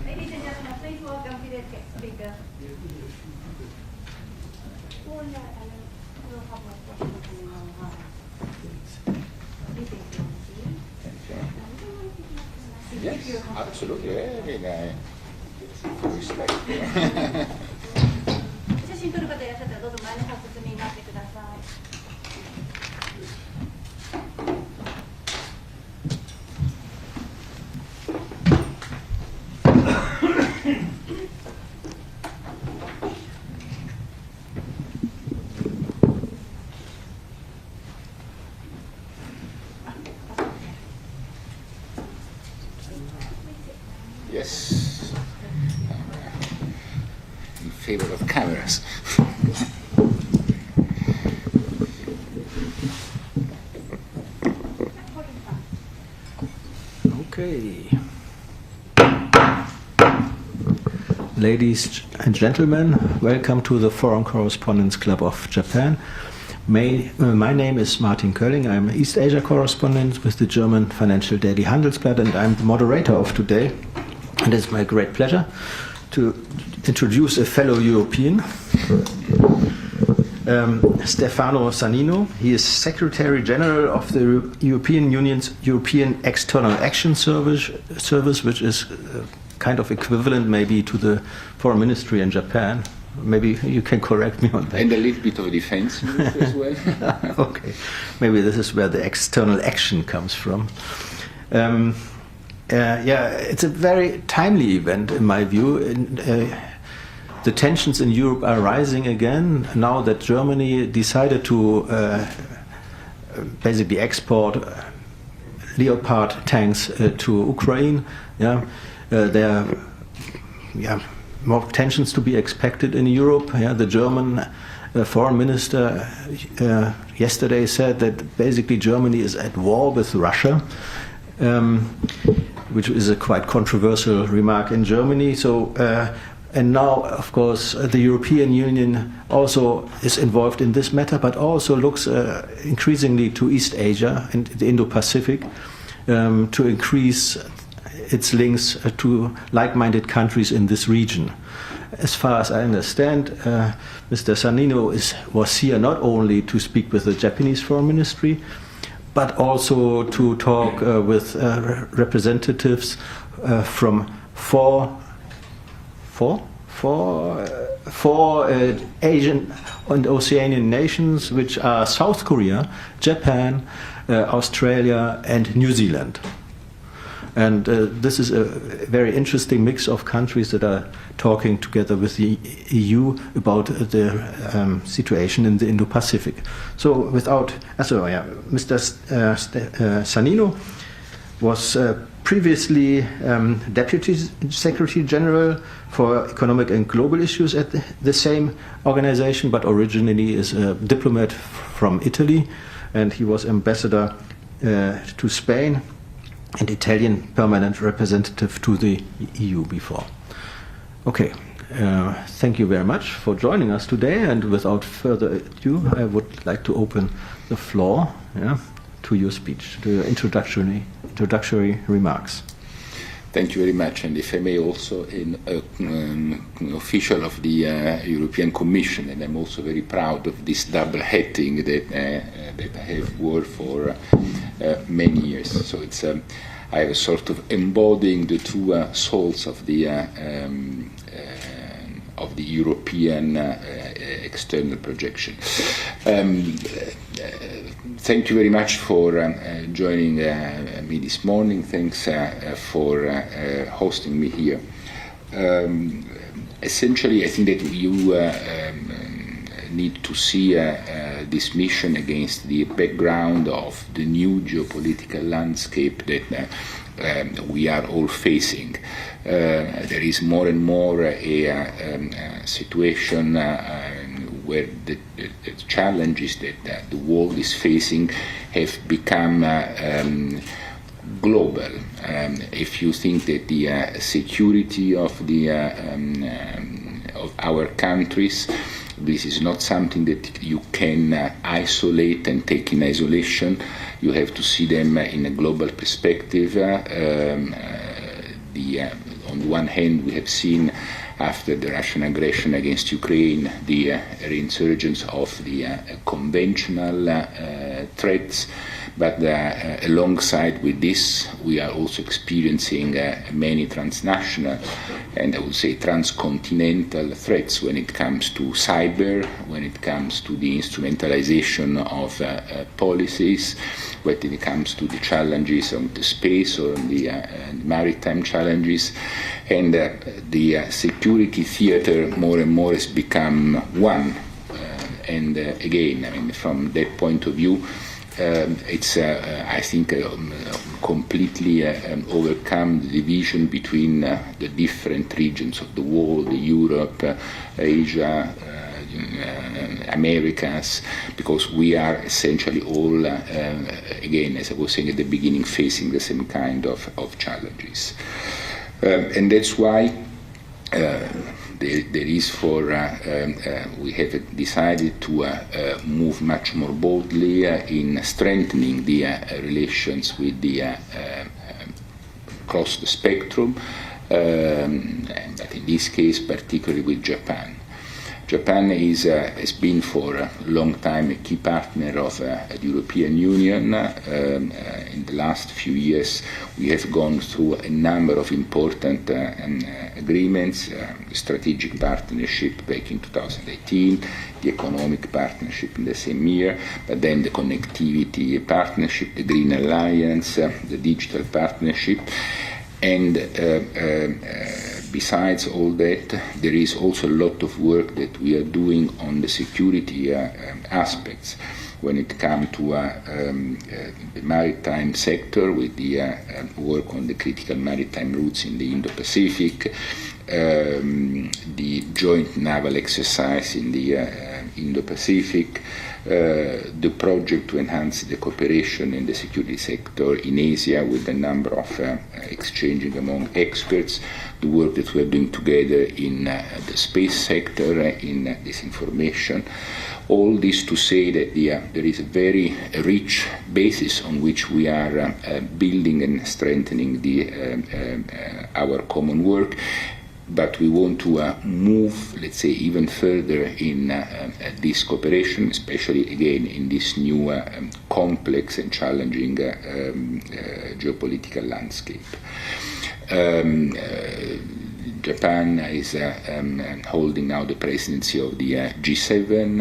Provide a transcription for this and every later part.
Ladies and gentlemen, please welcome today's guest speaker. Yes, absolutely. Respect. 写真撮る方いらっしゃったらどうぞ前の方進みになってください。Yes. In favor of cameras. Okay. Ladies and gentlemen, welcome to the Foreign Correspondents Club of Japan. My name is Martin Kölling. I'm East Asia correspondent with the German financial daily Handelsblatt, and I'm the moderator of today. And it's my great pleasure to introduce a fellow European, Stefano Sannino. He is Secretary General of the European Union's European External Action Service, which is kind of equivalent maybe to the Foreign Ministry in Japan. Maybe you can correct me on that. And a little bit of defense as well. Okay, maybe this is where the external action comes from. It's a very timely event in my view. The tensions in Europe are rising again now that Germany decided to basically export Leopard tanks to Ukraine. There are more tensions to be expected in Europe. The German foreign minister yesterday said that basically Germany is at war with Russia. Which is a quite controversial remark in Germany. And now, of course, the European Union also is involved in this matter, but also looks increasingly to East Asia and the Indo-Pacific to increase its links to like-minded countries in this region. As far as I understand, Mr. Sannino was here not only to speak with the Japanese Foreign Ministry, but also to talk with representatives from four Asian and Oceanian nations, which are South Korea, Japan, Australia, and New Zealand. And this is a very interesting mix of countries that are talking together with the EU about the situation in the Indo-Pacific. So Mr. Sannino was previously Deputy Secretary General for Economic and Global Issues at the same organization, but originally is a diplomat from Italy. and he was ambassador to Spain and Italian permanent representative to the EU before. Okay, thank you very much for joining us today, and without further ado, I would like to open the floor to your speech, to your introductory remarks. Thank you very much, and if I may, also an official of the European Commission, and I'm also very proud of this double hatting that I have worn for many years. So it's I have sort of embodying the two souls of the European external projection. Thank you very much for joining me this morning. Thanks for hosting me here. Essentially, I think that you need to see this mission against the background of the new geopolitical landscape that we are all facing. There is more and more a situation where the challenges that the world is facing have become global. If you think that the security of our countries, this is not something that you can isolate and take in isolation. You have to see them in a global perspective. On the one hand, we have seen after the Russian aggression against Ukraine the reinsurgence of the conventional threats, but alongside with this, we are also experiencing many transnational and I would say transcontinental threats when it comes to cyber, when it comes to the instrumentalization of policies, when it comes to the challenges on the space or on the maritime challenges. And the security theater more and more has become one. And again, I mean, from that point of view, it's, I think, completely overcome the division between the different regions of the world, Europe, Asia, Americas, because we are essentially all, again, as I was saying at the beginning, facing the same kind of challenges. And that's why there is we have decided to move much more boldly in strengthening the relations with across the spectrum, but in this case particularly with Japan. Japan has been for a long time a key partner of the European Union. In the last few years, we have gone through a number of important agreements, the strategic partnership back in 2018, the economic partnership in the same year, but then the connectivity partnership, the Green Alliance, the digital partnership. And besides all that, there is also a lot of work that we are doing on the security aspects when it comes to the maritime sector with the work on the critical maritime routes in the Indo-Pacific, the joint naval exercise in the Indo-Pacific, the project to enhance the cooperation in the security sector in Asia with a number of exchanging among experts, the work that we are doing together in the space sector, in disinformation. All this to say that there is a very rich basis on which we are building and strengthening our common work. But we want to move, let's say, even further in this cooperation, especially again in this new complex and challenging geopolitical landscape. Japan is holding now the presidency of the G7.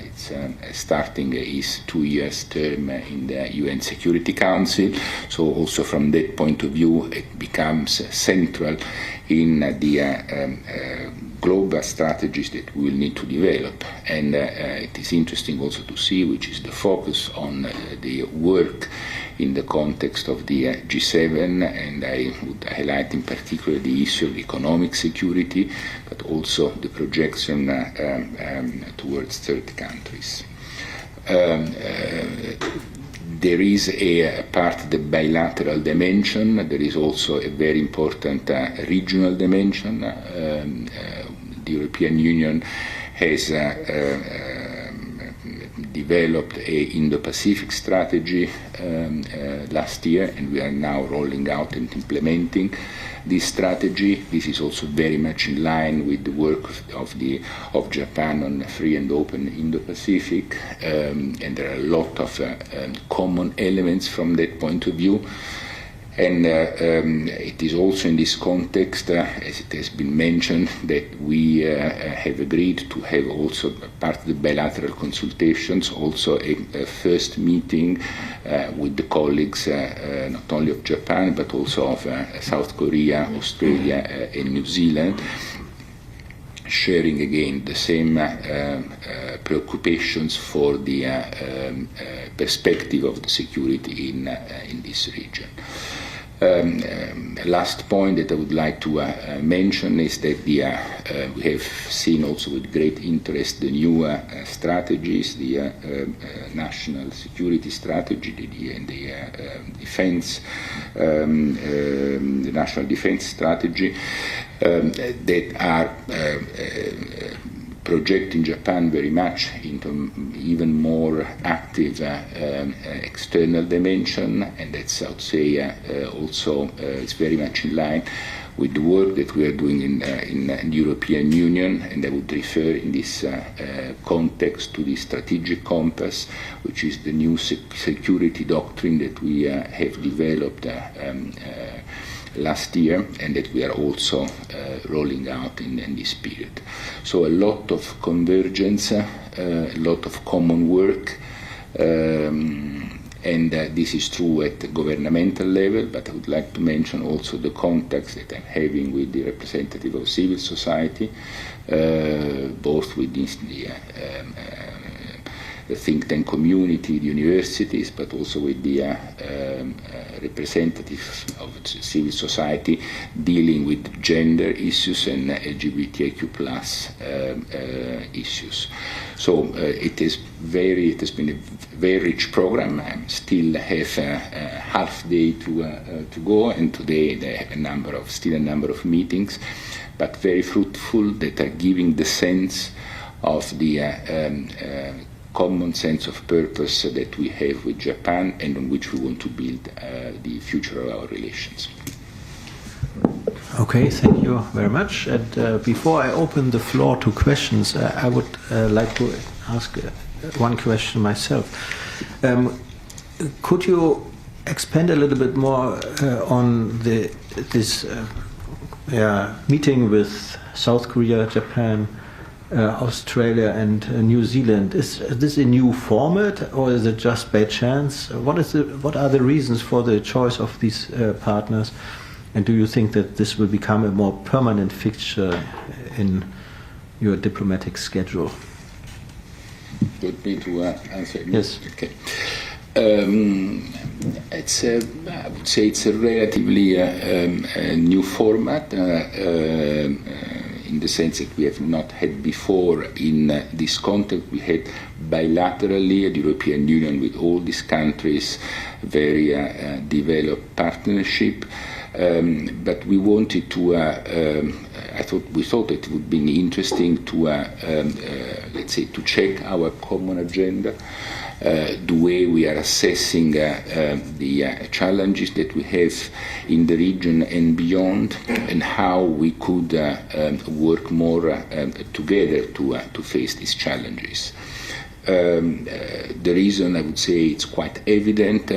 It's starting its 2 years term in the UN Security Council. So also from that point of view, it becomes central in the global strategies that we will need to develop. And it is interesting also to see which is the focus on the work in the context of the G7, and I would highlight in particular the issue of economic security, but also the projection towards third countries. There is a part of the bilateral dimension. There is also a very important regional dimension. The European Union has developed a Indo-Pacific strategy last year, and we are now rolling out and implementing this strategy. This is also very much in line with the work of Japan on free and open Indo-Pacific, and there are a lot of common elements from that point of view. And it is also in this context, as it has been mentioned, that we have agreed to have also part of the bilateral consultations, also a first meeting with the colleagues not only of Japan but also of South Korea, Australia and New Zealand, sharing again the same preoccupations for the perspective of the security in this region. Last point that I would like to mention is that we have seen also with great interest the new strategies, the national security strategy, and the defense, the national defense strategy that are projecting Japan very much into even more active external dimension, and that's, I would say, also it's very much in line with the work that we are doing in the European Union, and I would refer in this context to the strategic compass, which is the new security doctrine that we have developed last year, and that we are also rolling out in this period. So a lot of convergence, a lot of common work, and this is true at the governmental level, but I would like to mention also the contacts that I'm having with the representative of civil society, both with the think tank community, the universities, but also with the representatives of civil society dealing with gender issues and LGBTIQ+ issues. So it has been a very rich program. I still have half day to go, and today they have still a number of meetings, but very fruitful, that are giving the sense of the common sense of purpose that we have with Japan, and on which we want to build the future of our relations. Okay, thank you very much. And before I open the floor to questions, I would like to ask one question myself. Could you expand a little bit more on this meeting with South Korea, Japan, Australia and New Zealand? Is this a new format, or is it just by chance? What are the reasons for the choice of these partners, and do you think that this will become a more permanent fixture in your diplomatic schedule? Would me to answer? Yes. Okay. I would say it's a relatively new format. In the sense that we have not had before in this context. We had bilaterally the European Union with all these countries, very developed partnership, but we wanted to, we thought it would be interesting to, let's say, to check our common agenda, the way we are assessing the challenges that we have in the region and beyond, and how we could work more together to face these challenges. The reason, I would say, it's quite evident.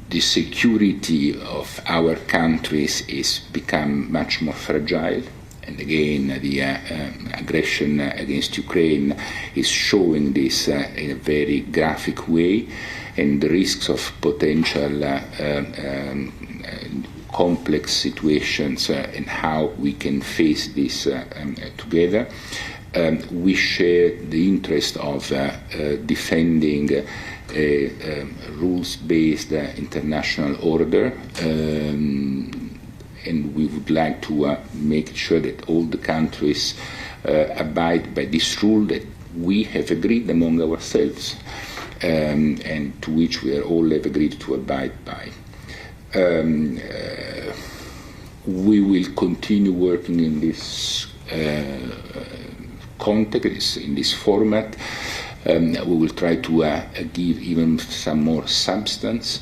The security of our countries is become much more fragile. And again, the aggression against Ukraine is showing this in a very graphic way, and the risks of potential complex situations and how we can face this together. We share the interest of defending a rules-based international order, and we would like to make sure that all the countries abide by this rule that we have agreed among ourselves. and to which we all have agreed to abide by. We will continue working in this context, in this format. We will try to give even some more substance.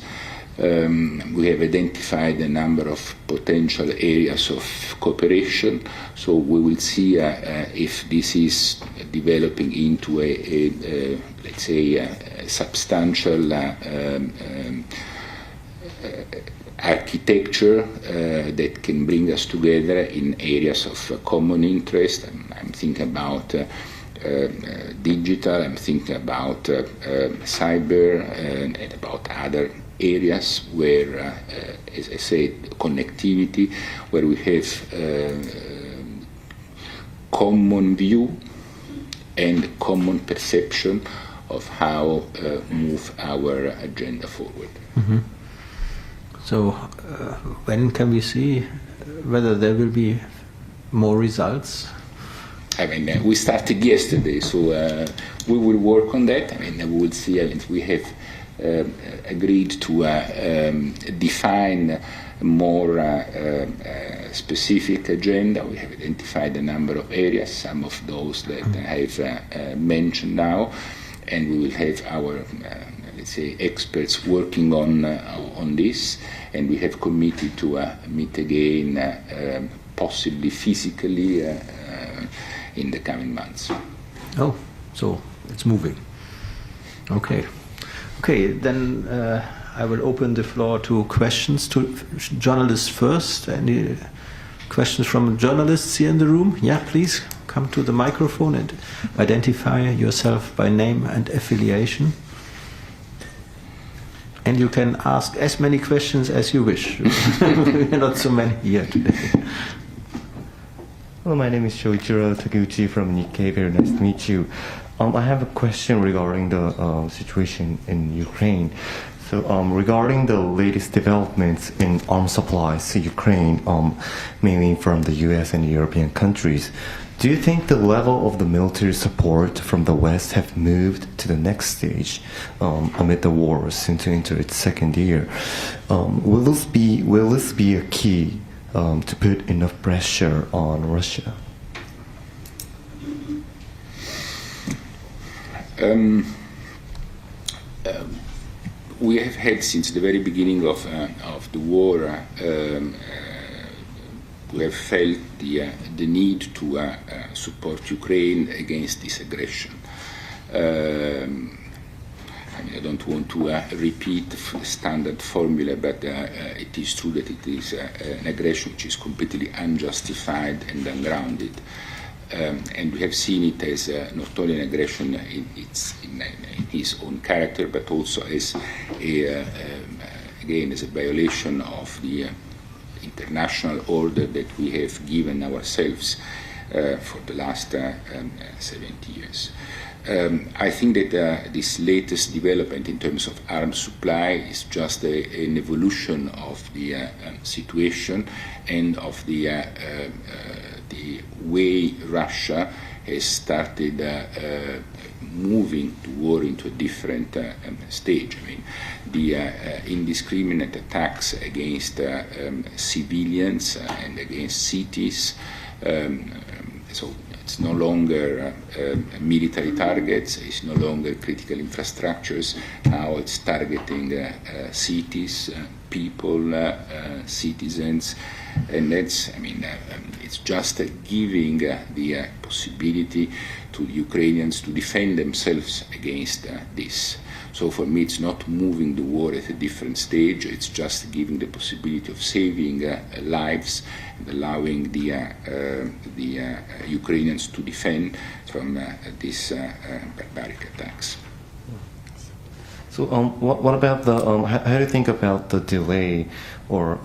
We have identified a number of potential areas of cooperation, so we will see if this is developing into let's say, a substantial architecture that can bring us together in areas of common interest. I'm thinking about digital, I'm thinking about cyber, and about other areas where, as I said, connectivity, where we have common view and common perception of how move our agenda forward. Mm-hmm. So when can we see whether there will be more results? I mean, we started yesterday, so we will work on that. I mean, we will see. I mean, we have agreed to define a more specific agenda. We have identified a number of areas, some of those that I have mentioned now, and we will have our let's say, experts working on this, and we have committed to meet again, possibly physically, in the coming months. Oh, so it's moving. Okay. Okay, then I will open the floor to questions to journalists first. Any questions from journalists here in the room? Yeah, please come to the microphone and identify yourself by name and affiliation. And you can ask as many questions as you wish. Not so many here today. Hello, my name is Shoichiro Takeuchi from Nikkei. Very nice to meet you. I have a question regarding the situation in Ukraine. So regarding the latest developments in arms supplies to Ukraine, mainly from the US and European countries, do you think the level of the military support from the West have moved to the next stage amid the war since to enter its second year? Will this be a key to put enough pressure on Russia? We have had since the very beginning of the war. We have felt the need to support Ukraine against this aggression. I mean, I don't want to repeat the standard formula, but it is true that it is an aggression which is completely unjustified and ungrounded. And we have seen it as not only an aggression in his own character, but also as again as a violation of the international order that we have given ourselves for the last 70 years. I think that this latest development in terms of arms supply is just an evolution of the situation and of the way Russia has started moving the war into a different stage. I mean, the indiscriminate attacks against civilians and against cities, so it's no longer military targets, it's no longer critical infrastructures, now it's targeting cities, people, citizens, and that's, I mean, it's just giving the possibility to the Ukrainians to defend themselves against this. So for me, it's not moving the war at a different stage, it's just giving the possibility of saving lives and allowing the Ukrainians to defend from these barbaric attacks. So what about the, how do you think about the delay or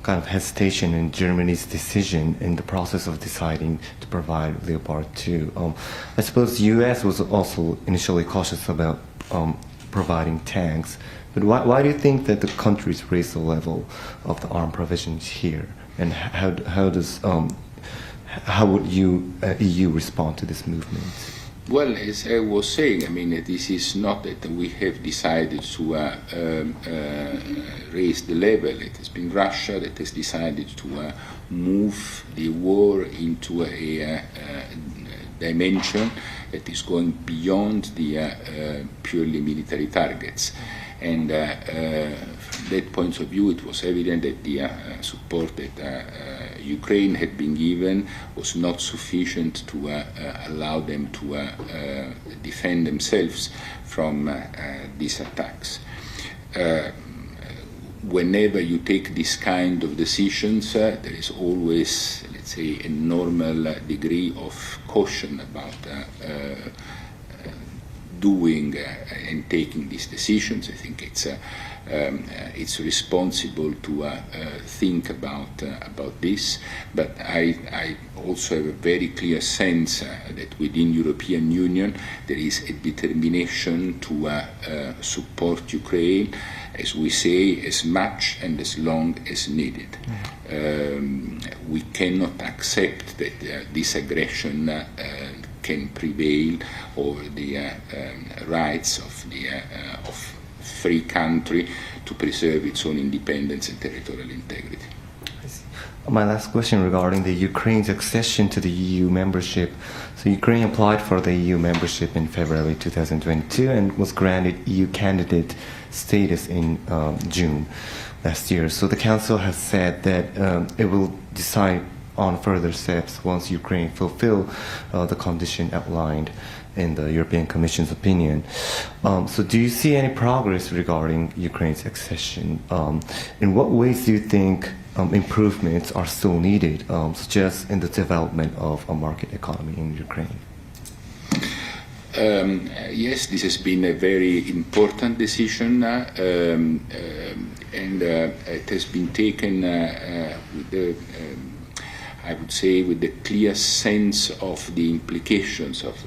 kind of hesitation in Germany's decision in the process of deciding to provide Leopard 2? I suppose the US was also initially cautious about providing tanks, but why do you think that the countries raise the level of the arm provisions here? And how would EU respond to this movement? Well, as I was saying, I mean, this is not that we have decided to raise the level. It has been Russia that has decided to move the war into a dimension that is going beyond the purely military targets. And from that point of view, it was evident that the support that Ukraine had been given was not sufficient to allow them to defend themselves from these attacks. Whenever you take this kind of decisions, there is always, let's say, a normal degree of caution about doing and taking these decisions. I think it's responsible to think about this, but I also have a very clear sense that within European Union there is a determination to support Ukraine, as we say, as much and as long as needed. We cannot accept that this aggression can prevail over the rights of the free country to preserve its own independence and territorial integrity. My last question regarding the Ukraine's accession to the EU membership. So Ukraine applied for the EU membership in February 2022 and was granted EU candidate status in June last year. So the Council has said that it will decide on further steps once Ukraine fulfill the condition outlined in the European Commission's opinion. So do you see any progress regarding Ukraine's accession? In what ways do you think improvements are still needed, such as in the development of a market economy in Ukraine? Yes, this has been a very important decision, and it has been taken with the I would say with the clear sense of the implications of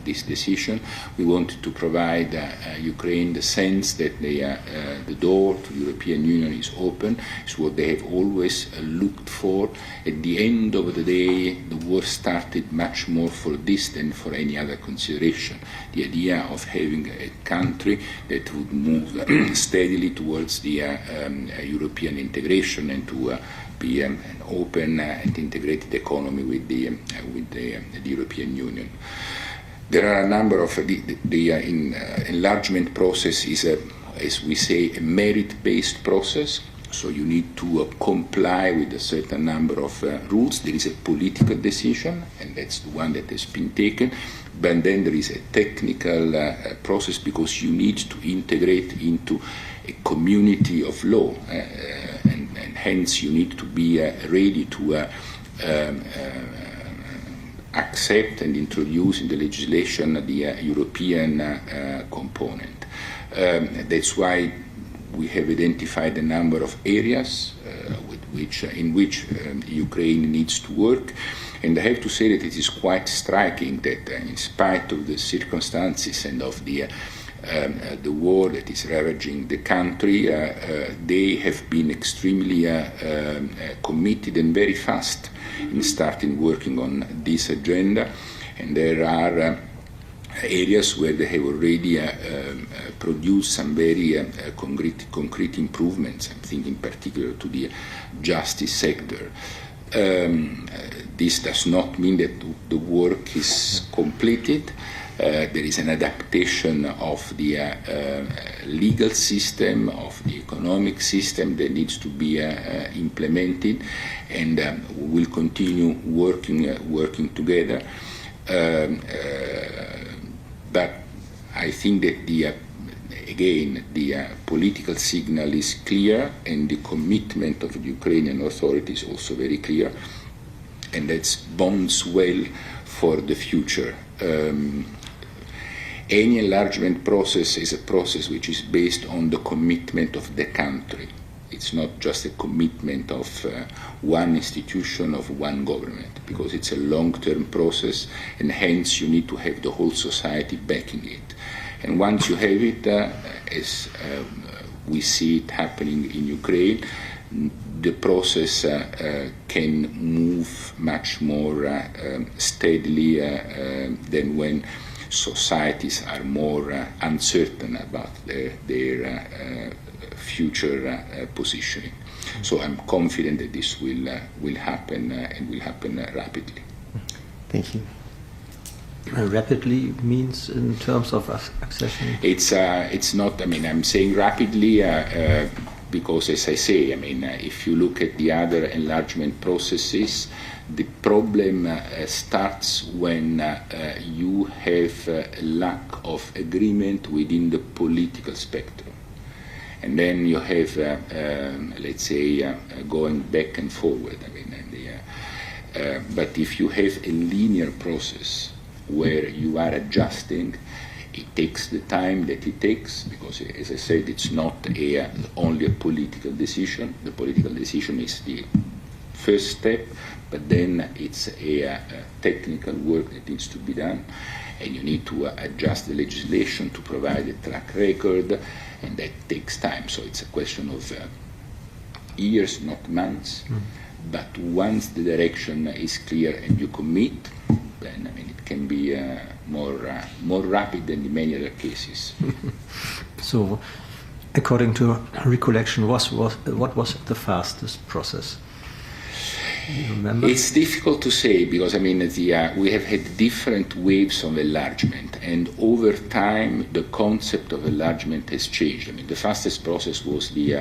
this decision. We wanted to provide Ukraine the sense that the door to the European Union is open. It's what they have always looked for. At the end of the day, the war started much more for this than for any other consideration. The idea of having a country that would move steadily towards the European integration and to be an open and integrated economy with the European Union. There are a number of the enlargement process is as we say, a merit-based process. So you need to comply with a certain number of rules. There is a political decision, and that's the one that has been taken. But then there is a technical process because you need to integrate into a community of law, and hence you need to be ready to accept and introduce in the legislation the European component. That's why we have identified a number of areas in which Ukraine needs to work. And I have to say that it is quite striking that in spite of the circumstances and of the war that is ravaging the country, they have been extremely committed and very fast in starting working on this agenda. And there are areas where they have already produced some very concrete improvements. I'm thinking in particular to the justice sector. This does not mean that the work is completed. There is an adaptation of the legal system, of the economic system that needs to be implemented, and we will continue working together. But I think that the political signal is clear, and the commitment of the Ukrainian authorities also very clear, and that bodes well for the future. Any enlargement process is a process which is based on the commitment of the country. It's not just a commitment of one institution, of one government, because it's a long-term process, and hence you need to have the whole society backing it. And once you have it, as we see it happening in Ukraine, the process can move much more steadily than when societies are more uncertain about their future positioning. So I'm confident that this will happen and will happen rapidly. Thank you. Rapidly means in terms of accession? It's not, I mean, I'm saying rapidly because, as I say, I mean, if you look at the other enlargement processes, the problem starts when you have a lack of agreement within the political spectrum. And then you have, let's say, going back and forward. I mean, but if you have a linear process where you are adjusting, it takes the time that it takes, because, as I said, it's not only a political decision. The political decision is the first step, but then it's a technical work that needs to be done, and you need to adjust the legislation to provide a track record, and that takes time. So it's a question of years, not months. But once the direction is clear and you commit, then, I mean, it can be more rapid than in many other cases. So, according to recollection, what was the fastest process? You remember? It's difficult to say, because, I mean, we have had different waves of enlargement, and over time the concept of enlargement has changed. I mean, the fastest process was the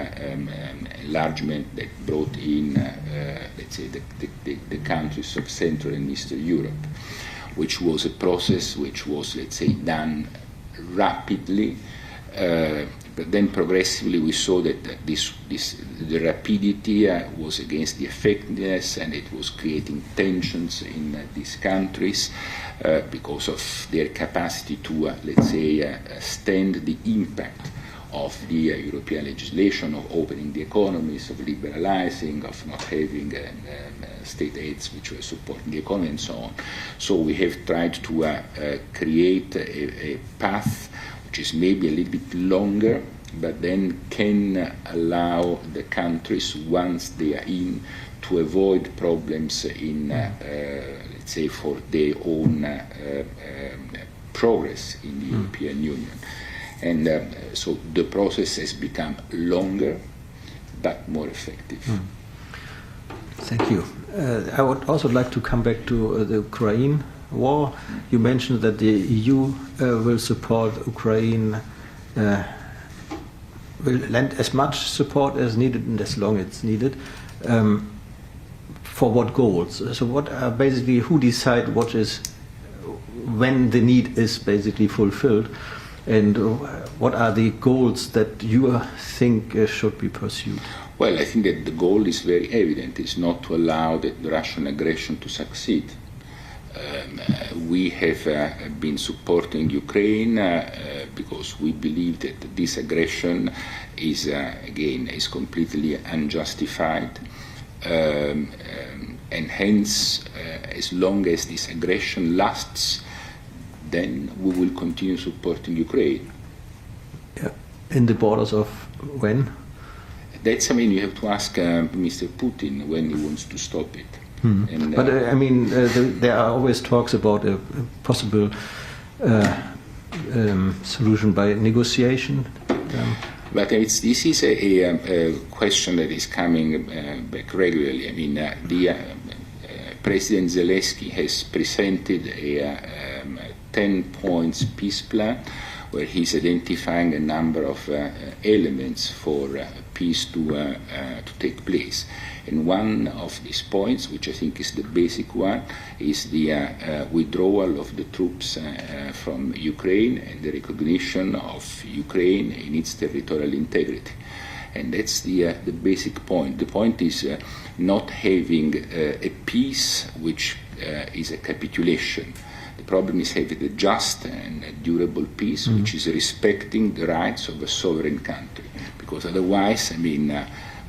enlargement that brought in, let's say, the countries of Central and Eastern Europe, which was a process which was, let's say, done rapidly. But then progressively we saw that the rapidity was against the effectiveness, and it was creating tensions in these countries because of their capacity to, let's say, stand the impact of the European legislation, of opening the economies, of liberalizing, of not having state aids which were supporting the economy, and so on. So we have tried to create a path which is maybe a little bit longer, but then can allow the countries, once they are in, to avoid problems in, let's say, for their own progress in the European Union. And so the process has become longer, but more effective. Thank you. I would also like to come back to the Ukraine war. You mentioned that the EU will support Ukraine, will lend as much support as needed and as long as it's needed. For what goals? So what are basically, who decide what is, when the need is basically fulfilled, and what are the goals that you think should be pursued? Well, I think that the goal is very evident. It's not to allow the Russian aggression to succeed. We have been supporting Ukraine because we believe that this aggression is, again, is completely unjustified. And hence, as long as this aggression lasts, then we will continue supporting Ukraine. Yeah. In the borders of when? That's, I mean, you have to ask Mr. Putin when he wants to stop it. And, but I mean, there are always talks about a possible solution by negotiation. But this is a question that is coming back regularly. I mean, President Zelensky has presented a 10 points peace plan, where he's identifying a number of elements for peace to take place. And one of these points, which I think is the basic one, is the withdrawal of the troops from Ukraine and the recognition of Ukraine in its territorial integrity. And that's the basic point. The point is not having a peace which is a capitulation. The problem is having a just and a durable peace, which is respecting the rights of a sovereign country. Because otherwise, I mean,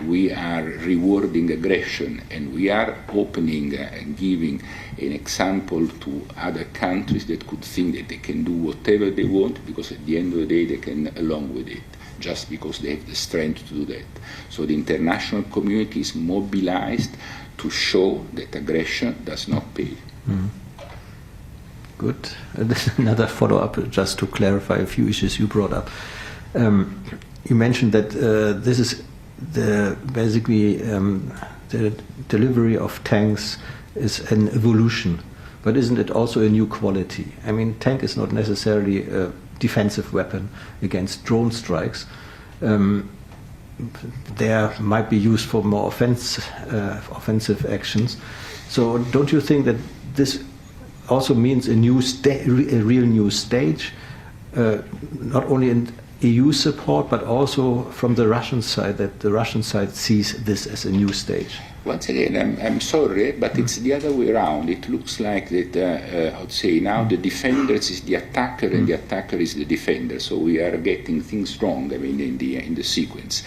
we are rewarding aggression, and we are opening and giving an example to other countries that could think that they can do whatever they want, because at the end of the day they can along with it. just because they have the strength to do that. So the international community is mobilized to show that aggression does not pay. Mm. Good. Another follow-up, just to clarify a few issues you brought up. You mentioned that this is basically the delivery of tanks is an evolution, but isn't it also a new quality? I mean, tank is not necessarily a defensive weapon against drone strikes. They might be used for more offensive actions. So don't you think that this also means a real new stage, not only in EU support, but also from the Russian side, that the Russian side sees this as a new stage? Once again, I'm sorry, but it's the other way around. It looks like that, I would say now the defender is the attacker and the attacker is the defender. So we are getting things wrong, I mean, in the sequence.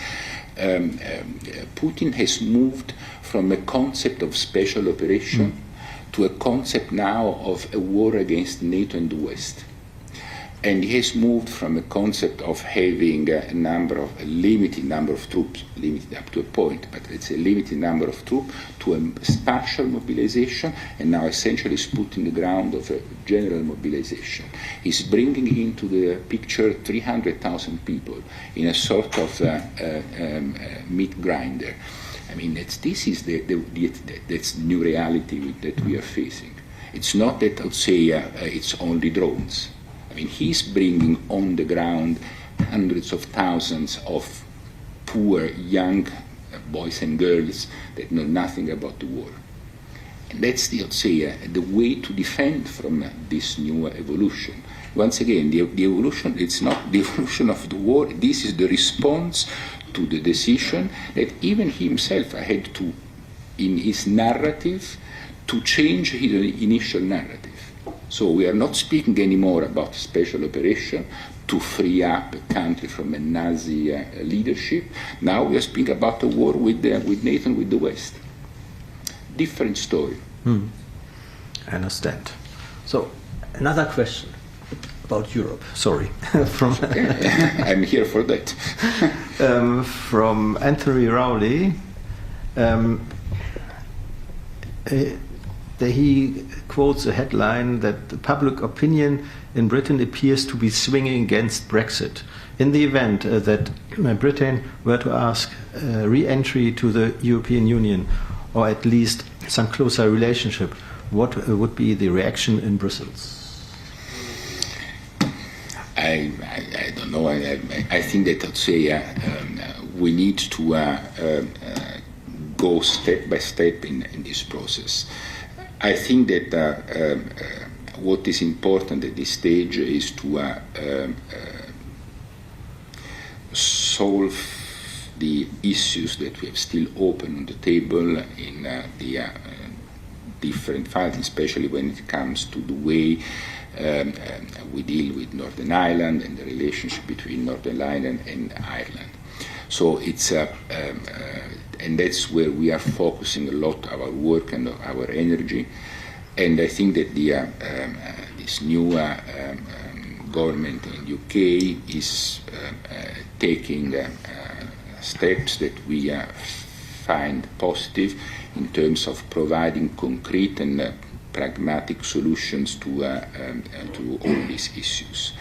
Putin has moved from a concept of special operation to a concept now of a war against NATO and the West. And he has moved from a concept of having a limited number of troops, limited up to a point, but it's a limited number of troops, to a partial mobilization, and now essentially is put in the ground of a general mobilization. He's bringing into the picture 300,000 people in a sort of meat grinder. I mean, that's the new reality that we are facing. It's not that I would say it's only drones. I mean, he's bringing on the ground hundreds of thousands of poor young boys and girls that know nothing about the war. And that's the way to defend from this new evolution. Once again, the evolution, it's not the evolution of the war, this is the response to the decision that even he himself had to, in his narrative, to change his initial narrative. So we are not speaking anymore about special operation to free up a country from a Nazi leadership. Now we are speaking about a war with NATO and with the West. Different story. I understand. So another question about Europe. Sorry. I'm here for that. From Anthony Rowley. He quotes a headline that the public opinion in Britain appears to be swinging against Brexit. In the event that Britain were to ask re-entry to the European Union, or at least some closer relationship, what would be the reaction in Brussels? I don't know. I think that I'd say we need to go step by step in this process. I think that what is important at this stage is to solve the issues that we have still open on the table in the different files, especially when it comes to the way we deal with Northern Ireland and the relationship between Northern Ireland and Ireland. So it's and that's where we are focusing a lot our work and our energy. And I think that this new government in UK is taking steps that we find positive in terms of providing concrete and pragmatic solutions to all these issues.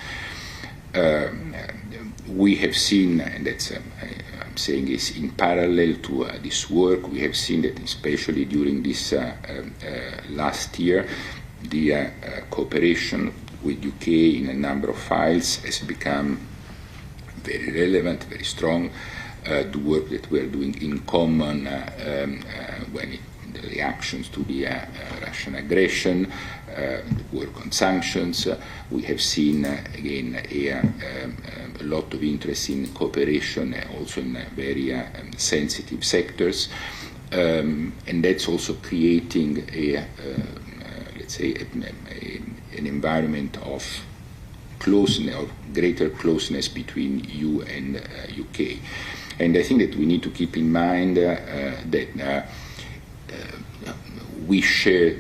We have seen, and that's I'm saying is in parallel to this work, we have seen that especially during this last year, the cooperation with UK in a number of files has become very relevant, very strong. The work that we are doing in common the reactions to the Russian aggression, the work on sanctions. We have seen again a lot of interest in cooperation, also in very sensitive sectors, and that's also creating let's say an environment of closeness, or greater closeness between EU and UK. And I think that we need to keep in mind that we share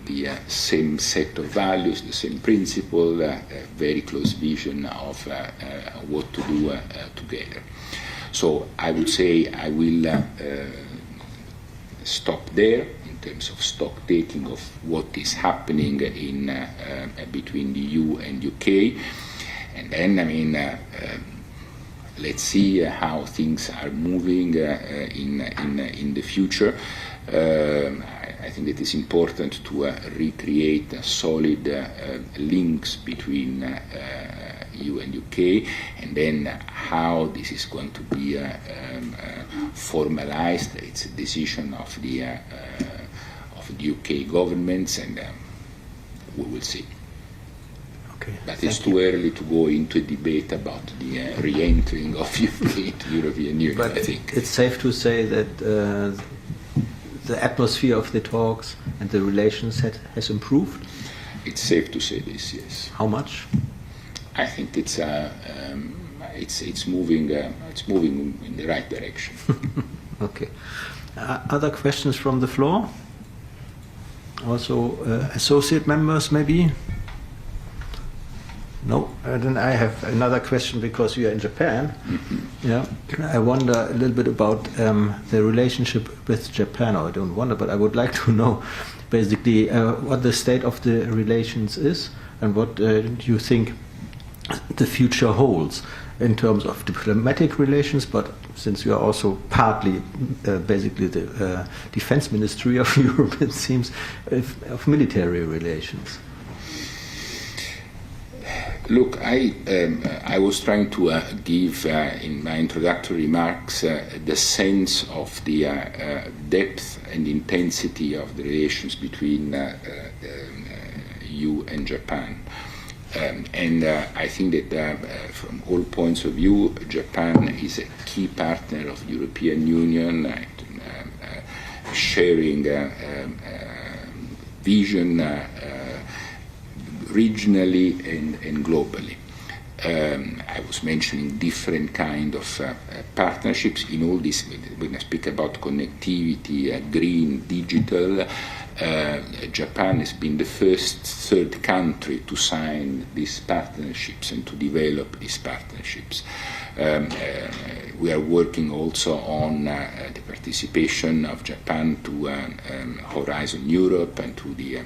the same set of values, the same principle, a very close vision of what to do together. So I would say I will stop there in terms of stock taking of what is happening in between the EU and UK, and then let's see how things are moving in the future. I think it is important to recreate solid links between EU and UK, and then how this is going to be formalized. It's a decision of the UK governments, and we will see. Okay, but it's too early to go into a debate about the re-entering of UK into the European Union. But I think it's safe to say that the atmosphere of the talks and the relations has improved. It's safe to say this, yes. How much? I think it's moving in the right direction. Okay. Other questions from the floor? Also, associate members, maybe? No. Then I have another question, because you are in Japan. Mm-hmm. Yeah. I wonder a little bit about the relationship with Japan. Or I don't wonder, but I would like to know, basically, what the state of the relations is, and what do you think the future holds in terms of diplomatic relations, but since you are also partly basically the defense ministry of Europe, it seems, of military relations. Look, I was trying to give in my introductory remarks the sense of the depth and intensity of the relations between EU and Japan. And I think that from all points of view, Japan is a key partner of the European Union, sharing vision regionally and globally. I was mentioning different kind of partnerships in all this. When I speak about connectivity, green, digital, Japan has been the first third country to sign these partnerships and to develop these partnerships. We are working also on the participation of Japan to Horizon Europe and to the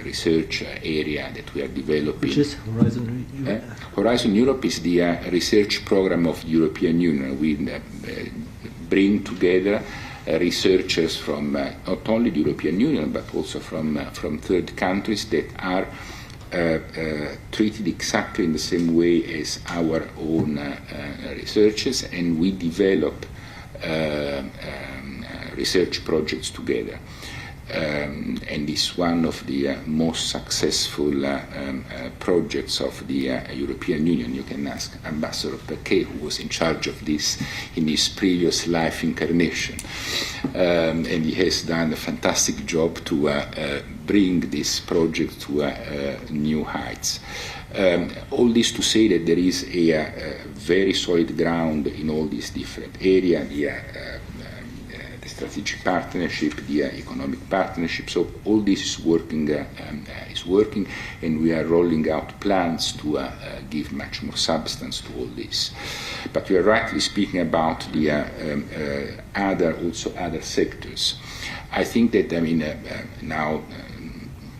research area that we are developing. Which is Horizon Europe? Horizon Europe is the research program of the European Union. We bring together researchers from not only the European Union but also from third countries that are treated exactly in the same way as our own researchers, and we develop research projects together. And it's one of the most successful projects of the European Union. You can ask Ambassador Paquet, who was in charge of this in his previous life incarnation. And he has done a fantastic job to bring this project to new heights. All this to say that there is a very solid ground in all these different areas, the strategic partnership, the economic partnership. So all this is working, and we are rolling out plans to give much more substance to all this. But we are rightly speaking about the other sectors. I think that now.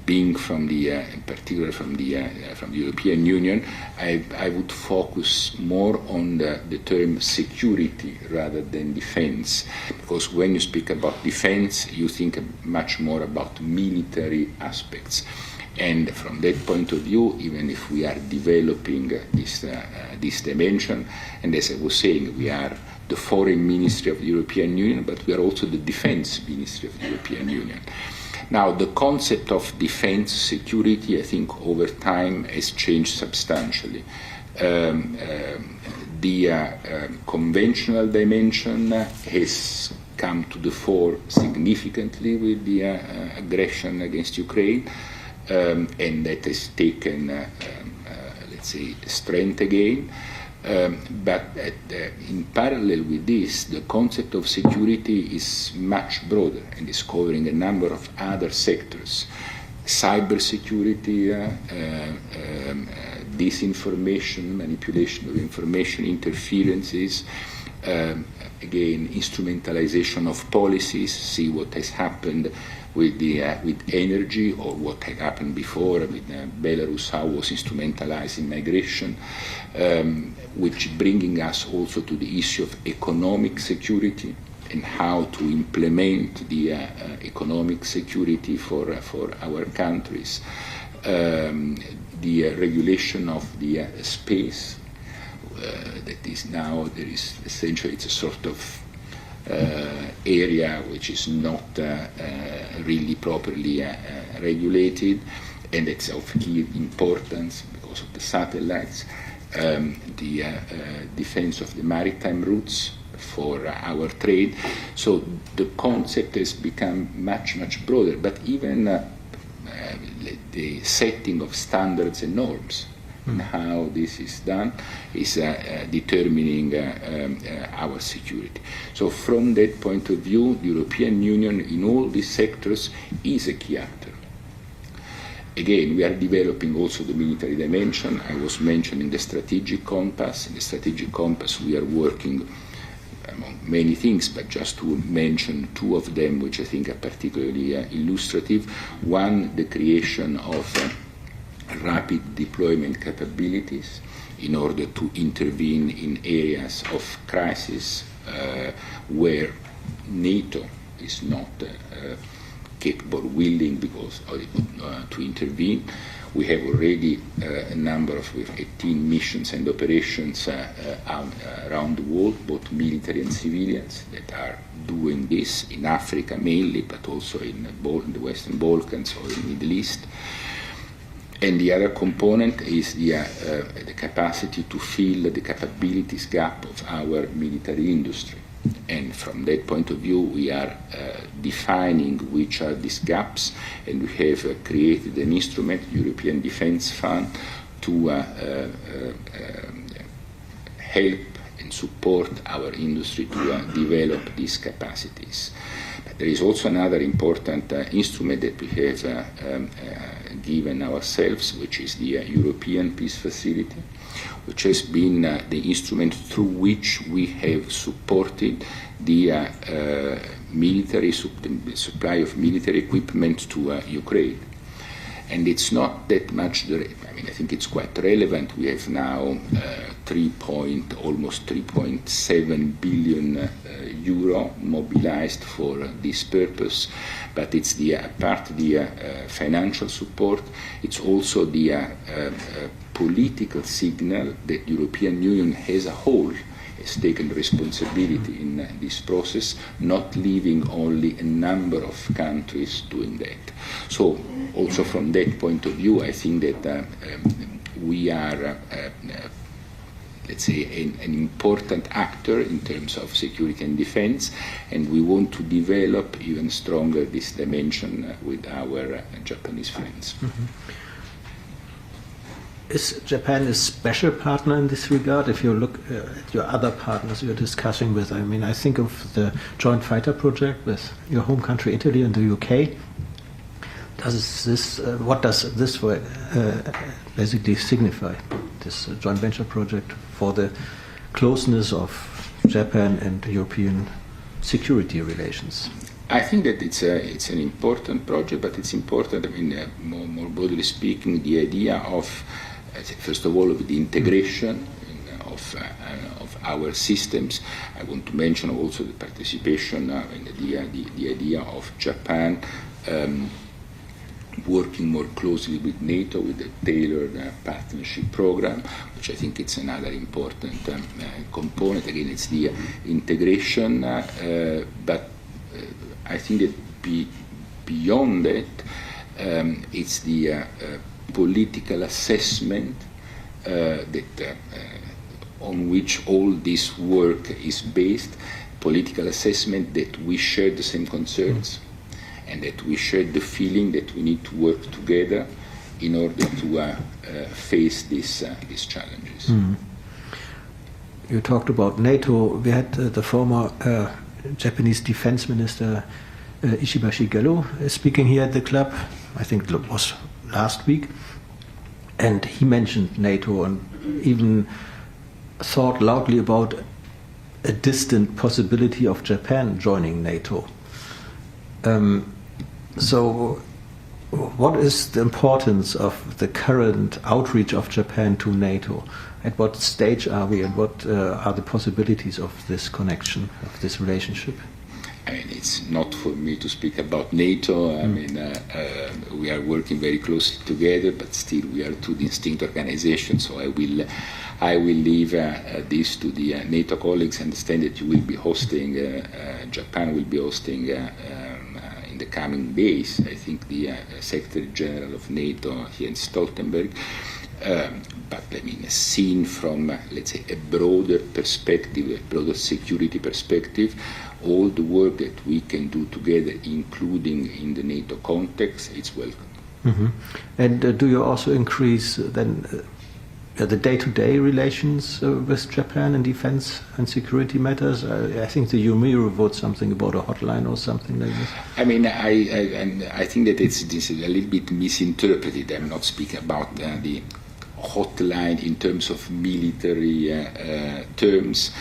Being from in particular from the European Union, I would focus more on the term security rather than defense, because when you speak about defense, you think much more about military aspects. And from that point of view, even if we are developing this dimension, and as I was saying, we are the foreign ministry of the European Union, but we are also the defense ministry of the European Union. Now, the concept of defense security, I think, over time has changed substantially. The conventional dimension has come to the fore significantly with the aggression against Ukraine, and that has taken, let's say, strength again. But in parallel with this, the concept of security is much broader and is covering a number of other sectors. cybersecurity, disinformation, manipulation of information, interferences, again, instrumentalization of policies. See what has happened with energy, or what had happened before with Belarus, how was instrumentalizing migration, which bringing us also to the issue of economic security and how to implement the economic security for our countries. The regulation of the space, that is now, there is essentially, it's a sort of area which is not really properly regulated, and it's of key importance because of the satellites, the defense of the maritime routes for our trade. So the concept has become much, much broader, but even the setting of standards and norms and how this is done is determining our security. So from that point of view, the European Union in all these sectors is a key actor. Again, we are developing also the military dimension. I was mentioning the strategic compass. In the strategic compass, we are working among many things, but just to mention two of them, which I think are particularly illustrative. One, the creation of rapid deployment capabilities in order to intervene in areas of crisis where NATO is not capable, willing, because to intervene. We have already a number of 18 missions and operations around the world, both military and civilians, that are doing this in Africa mainly, but also in the Western Balkans or in the Middle East. And the other component is the capacity to fill the capabilities gap of our military industry. And from that point of view, we are defining which are these gaps, and we have created an instrument, European Defence Fund, to help and support our industry to develop these capacities. But there is also another important instrument that we have given ourselves, which is the European Peace Facility, which has been the instrument through which we have supported the military the supply of military equipment to Ukraine. And it's not that much, I think it's quite relevant. We have now almost 3.7 billion euro mobilized for this purpose. But it's apart the financial support, it's also the political signal that the European Union as a whole has taken responsibility in this process, not leaving only a number of countries doing that. So also from that point of view, I think that we are, let's say, an important actor in terms of security and defense, and we want to develop even stronger this dimension with our Japanese friends. Mm-hmm. Is Japan a special partner in this regard? If you look at your other partners you're discussing with, I think of the joint fighter project with your home country Italy and the UK. What does this basically signify, this joint venture project, for the closeness of Japan and European security relations? I think that it's an important project, but it's important, more broadly speaking, the idea of, first of all, of the integration of our systems. I want to mention also the participation in the idea of Japan working more closely with NATO with the tailored partnership program, which I think it's another important component. Again, it's the integration, but I think that beyond that, it's the political assessment that on which all this work is based, political assessment that we share the same concerns and that we share the feeling that we need to work together in order to face these challenges. Mm. You talked about NATO. We had the former Japanese defense minister Ishibashi Gallo speaking here at the club I think it was last week, and he mentioned NATO and even thought loudly about a distant possibility of Japan joining NATO. So what is the importance of the current outreach of Japan to NATO? At what stage are we, and what are the possibilities of this connection, of this relationship? I mean, it's not for me to speak about NATO. I mean, we are working very closely together, but still we are two distinct organizations. So I will leave this to the NATO colleagues. Understand that you will be hosting, Japan will be hosting in the coming days, I think, the Secretary General of NATO, Jens Stoltenberg. But I mean, seen from, let's say, a broader perspective, a broader security perspective, all the work that we can do together, including in the NATO context, it's welcome. Mm-hmm. And do you also increase then the day-to-day relations with Japan in defense and security matters? I think the Yomiuri wrote something about a hotline or something like this. I mean, I think that this is a little bit misinterpreted. I'm not speaking about the hotline in terms of military terms.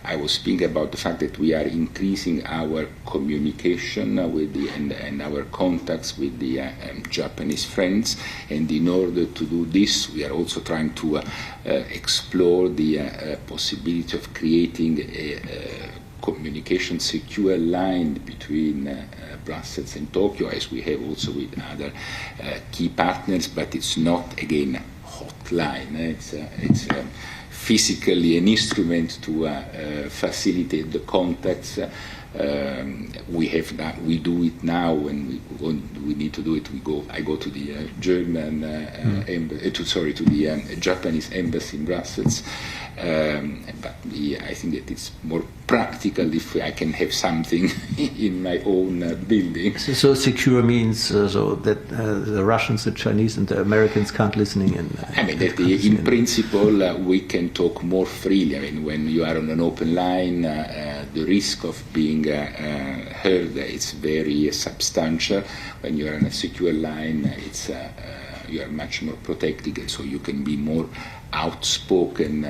I was speaking about the fact that we are increasing our communication with and our contacts with the Japanese friends, and in order to do this, we are also trying to explore the possibility of creating a communication secure line between Brussels and Tokyo, as we have also with other key partners. But it's not, again, hotline. It's physically an instrument to facilitate the contacts. We do it now. When we need to do it, I go to the German to the Japanese embassy in Brussels. But I think that it's more practical if I can have something in my own building. So secure means so that the Russians, the Chinese, and the Americans can't listening in. I mean, that in principle we can talk more freely. I mean, when you are on an open line, the risk of being heard is very substantial. When you are on a secure line, it's you are much more protected, and so you can be more outspoken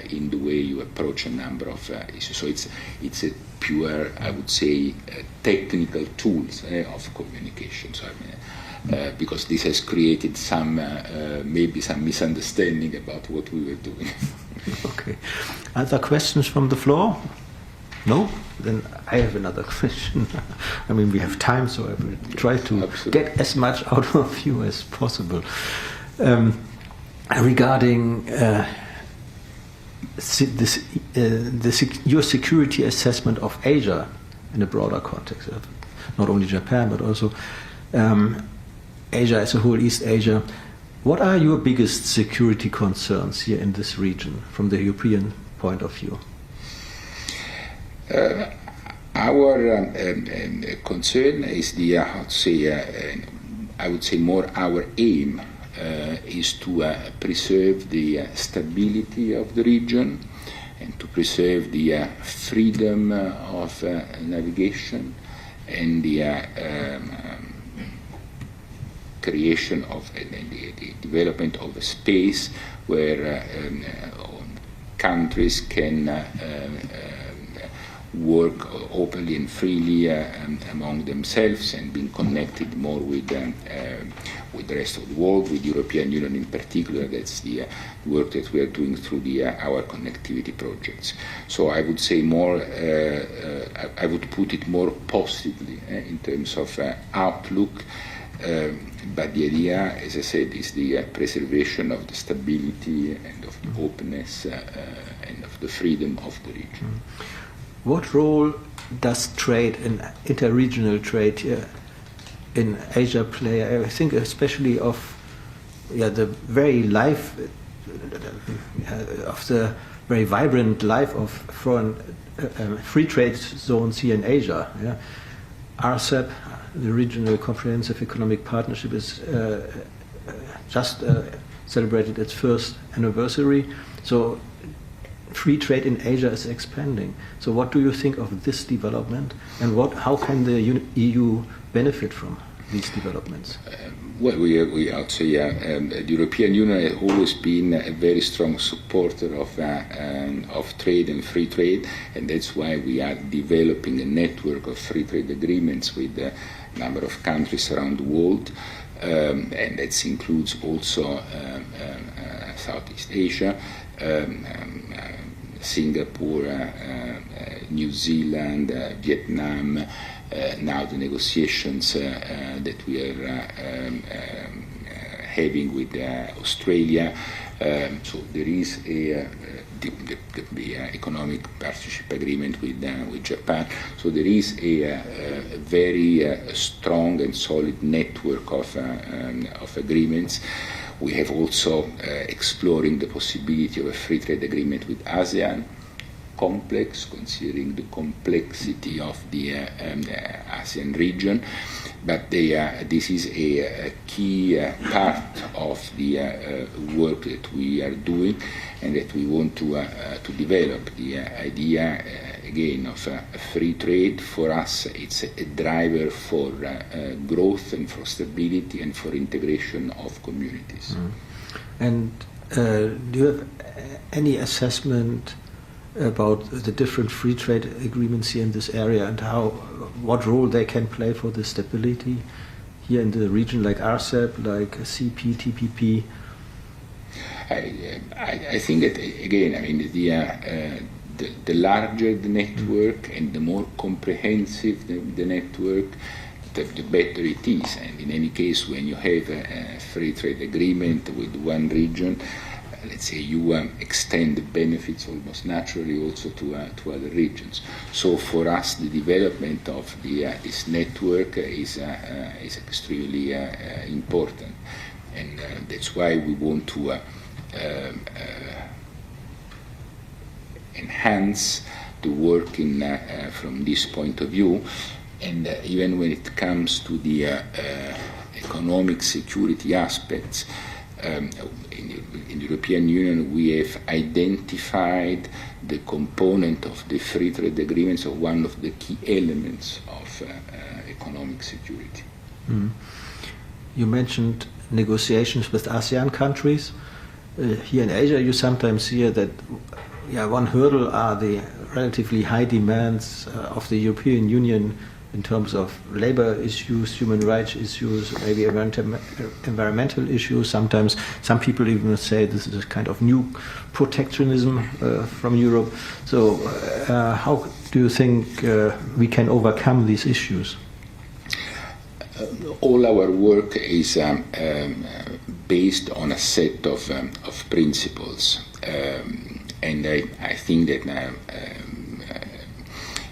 in the way you approach a number of issues. So it's a pure, I would say, technical tools of communication. So I mean, because this has created some maybe some misunderstanding about what we were doing. Okay. Other questions from the floor? No? Then I have another question. I mean, we have time, so I will try to get as much out of you as possible. Regarding your security assessment of Asia in a broader context, not only Japan, but also Asia as a whole, East Asia, what are your biggest security concerns here in this region from the European point of view? Our concern is I would say more our aim is to preserve the stability of the region and to preserve the freedom of navigation and the creation of the development of a space where countries can work openly and freely among themselves and being connected more with the rest of the world, with the European Union in particular. That's the work that we are doing through our connectivity projects. So I would say more, I would put it more positively in terms of outlook, but the idea, as I said, is the preservation of the stability and of the openness and of the freedom of the region. What role does trade and interregional trade here in Asia play? I think especially of the very life of the very vibrant life of foreign free trade zones here in Asia. Yeah? RCEP, the Regional Comprehensive Economic Partnership, is just celebrated its first anniversary. So free trade in Asia is expanding. So what do you think of this development, and how can the EU benefit from these developments? Well, we I'd say the European Union has always been a very strong supporter of trade and free trade, and that's why we are developing a network of free trade agreements with a number of countries around the world, and that includes also Southeast Asia, Singapore, New Zealand, Vietnam. Now the negotiations that we are having with Australia. So there is the economic partnership agreement with Japan. So there is a very strong and solid network of agreements. We have also exploring the possibility of a free trade agreement with ASEAN. Complex, considering the complexity of the ASEAN region, but this is a key part of the work that we are doing, and that we want to develop. The idea again of free trade for us, it's a driver for growth and for stability and for integration of communities. And do you have any assessment about the different free trade agreements here in this area, and what role they can play for the stability here in the region, like RCEP, like CP, TPP? I think that again, I mean, the larger the network and the more comprehensive the network, the better it is. And in any case, when you have a free trade agreement with one region, let's say you extend the benefits almost naturally also to other regions. So for us, the development of this network is extremely important, and that's why we want to enhance the work from this point of view. And even when it comes to the economic security aspects, in the European Union, we have identified the component of the free trade agreements of one of the key elements of economic security. You mentioned negotiations with ASEAN countries. Here in Asia, you sometimes hear that one hurdle are the relatively high demands of the European Union in terms of labor issues, human rights issues, maybe environmental issues. Sometimes some people even say this is a kind of new protectionism from Europe. So how do you think we can overcome these issues? All our work is based on a set of principles, and I think that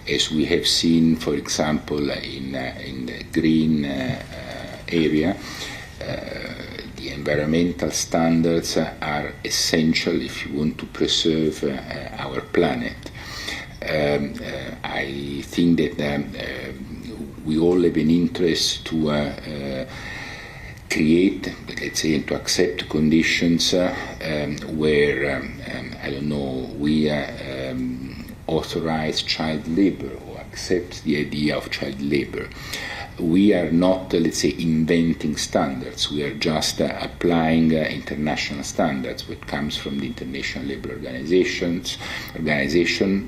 as we have seen, for example, in the green area, the environmental standards are essential if you want to preserve our planet. I think that we all have an interest to create, let's say, and to accept conditions where, I don't know, we authorize child labor or accept the idea of child labor. We are not, let's say, inventing standards. We are just applying international standards, which comes from the International Labour Organization,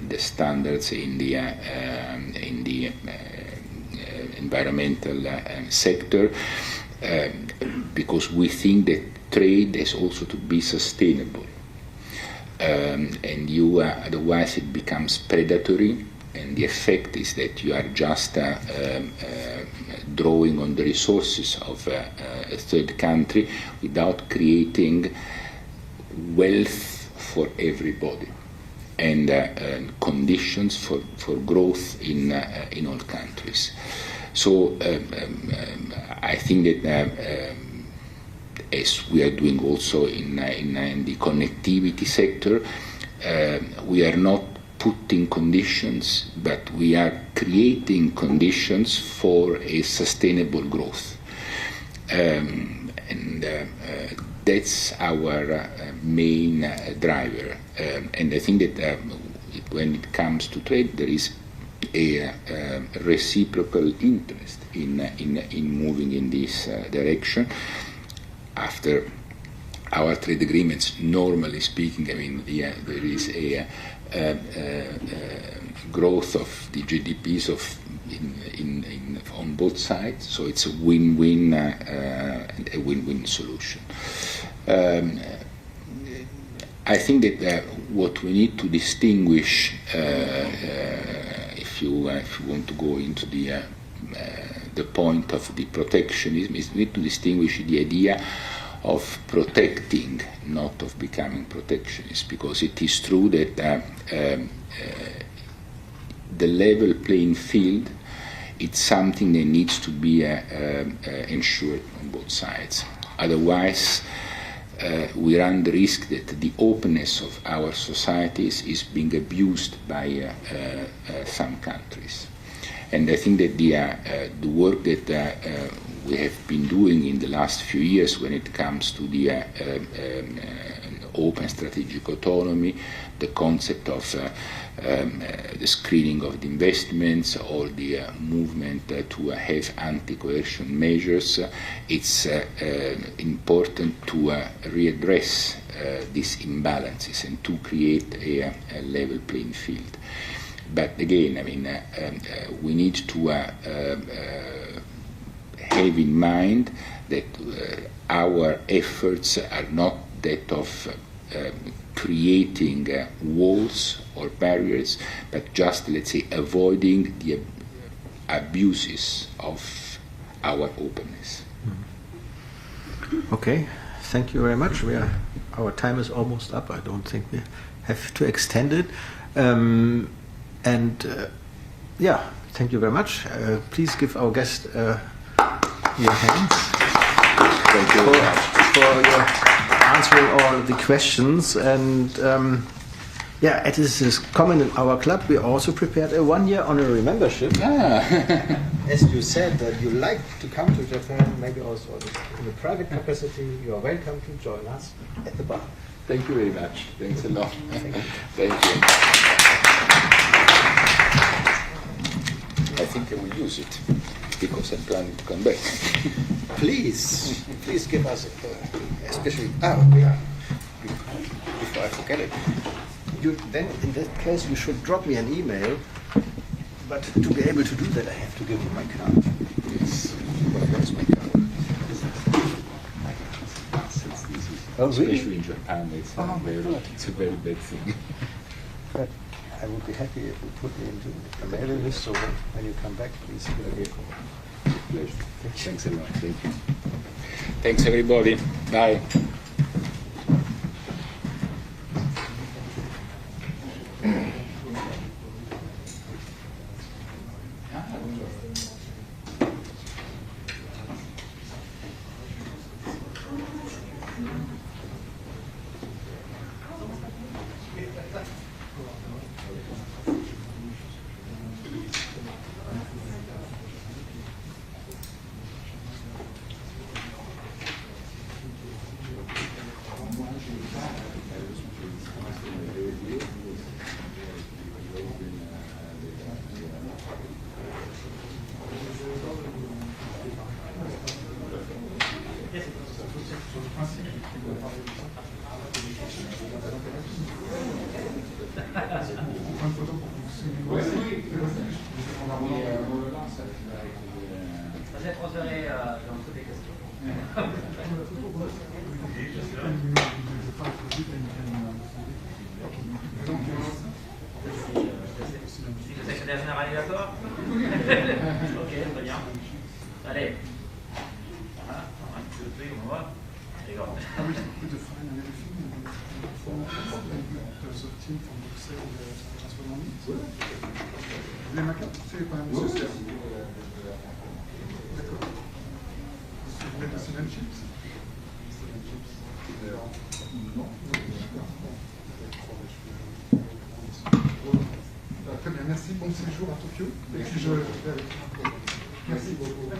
the standards in the environmental sector, because we think that trade has also to be sustainable. And otherwise it becomes predatory, and the effect is that you are just drawing on the resources of a third country without creating wealth for everybody and conditions for growth in all countries. So I think that as we are doing also in the connectivity sector, we are not putting conditions, but we are creating conditions for a sustainable growth. And that's our main driver. And I think that when it comes to trade, there is a reciprocal interest in moving in this direction. After our trade agreements, normally speaking, I mean, there is a growth of the GDPs on both sides, so it's a win-win and a win-win solution. I think that what we need to distinguish, if you want to go into the point of the protectionism, is we need to distinguish the idea of protecting, not of becoming protectionist, because it is true that the level playing field, it's something that needs to be ensured on both sides. Otherwise, we run the risk that the openness of our societies is being abused by some countries. And I think that the work that we have been doing in the last few years when it comes to the open strategic autonomy, the concept of the screening of the investments or the movement to have anti-coercion measures, it's important to readdress these imbalances and to create a level playing field. But again, I mean, we need to have in mind that our efforts are not that of creating walls or barriers, but just, let's say, avoiding the abuses of our openness. Okay, thank you very much. Our time is almost up. I don't think we have to extend it. Yeah, thank you very much. Please give our guest your hands. Thank you very much for your answering all the questions. And yeah, it is common in our club. We also prepared a 1-year honorary membership. As you said that you like to come to Japan, maybe also in a private capacity, you are welcome to join us at the bar. Thank you very much. Thanks a lot. Thank you. I think I will use it because I'm planning to come back. Please give us, especially before I forget it. Then in that case you should drop me an email. But to be able to do that, I have to give you my card. Yes. Where's my card? Oh, really? Especially in Japan, it's a very bad thing. But I would be happy if you put me into a mailing list, so when you come back, please give me a call. Pleasure. Thanks a lot. Thank you. Thanks, everybody. Bye. Très bien, merci, bon séjour à Tokyo. Et puis je vais avec... Merci beaucoup.